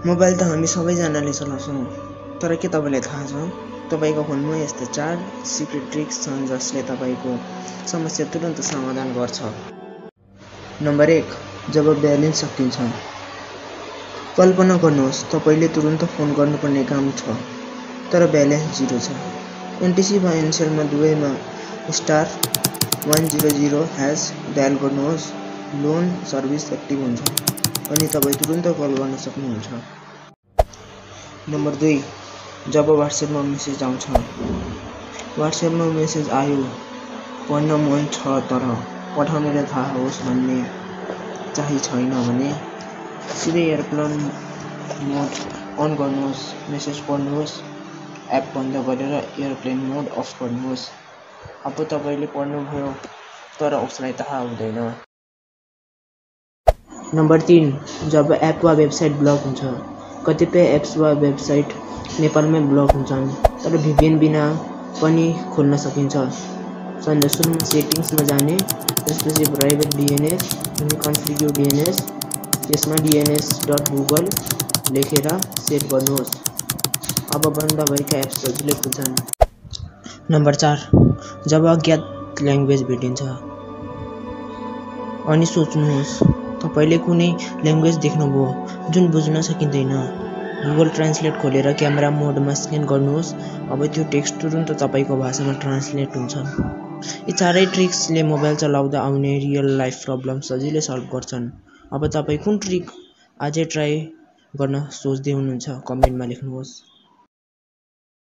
Mobile त हामी सबैजनाले चलाउँछौँ, तर के तपाईँलाई थाहा छ तपाईँको फोनमा यस्ता 4 सिक्रेट ट्रिक्स छन् जसले तपाईँको समस्या तुरुन्त समाधान गर्छ। नम्बर 1, जब ब्यालेन्स सकिन्छ। कल्पना गर्नुहोस् तपाईँले तुरुन्त फोन गर्नुपर्ने काम छ, तर ब्यालेन्स 0 छ। एनटिसी वा एनसेलमा दुवैमा *100# डायल गर्नुहोस्। लोन सर्भिस एक्टिभ हुन्छ अनि तपाईँ तुरुन्त कल गर्न सक्नुहुन्छ। नम्बर 2, जब व्हाट्सएपमा मेसेज आउँछ। व्हाट्सएपमा मेसेज आयो, पढ्न मन छ तर पठाउनेलाई थाहा होस् भन्ने चाहिँ छैन भने सिधै एयरप्लेन मोड अन गर्नुहोस्। मेसेज पढ्नुहोस्, एप बन्द गरेर एयरप्लेन मोड अफ गर्नुहोस्। अब तपाईँले पढ्नुभयो तर उसलाई थाहा हुँदैन। नम्बर 3, जब एप वा वेबसाइट ब्लक हुन्छ। कतिपय एप्स वा वेबसाइट नेपालमै ब्लक हुन्छन्, तर VPN बिना पनि खोल्न सकिन्छ। सुरुमा सेटिङ्समा जाने, त्यसपछि प्राइभेट DNS अनि कन्फिगर DNS, त्यसमा dns.google लेखेर सेट गर्नुहोस्। अब बन्द भएका एप्स सजिलै खुल्छन्। नम्बर 4, जब अज्ञात ल्याङ्ग्वेज भेटिन्छ। अनि सोच्नुहोस् तपाईँले कुनै ल्याङ्ग्वेज देख्नुभयो जुन बुझ्न सकिँदैन। गुगल ट्रान्सलेट खोलेर क्यामेरा मोडमा स्क्यान गर्नुहोस्। अब त्यो टेक्स्ट तुरुन्त तपाईँको भाषामा ट्रान्सलेट हुन्छ। यी 4 ट्रिक्सले मोबाइल चलाउँदा आउने रियल लाइफ प्रब्लम सजिलै सल्भ गर्छन्। अब तपाईँ कुन ट्रिक अझै ट्राई गर्न सोच्दै हुनुहुन्छ कमेन्टमा लेख्नुहोस्।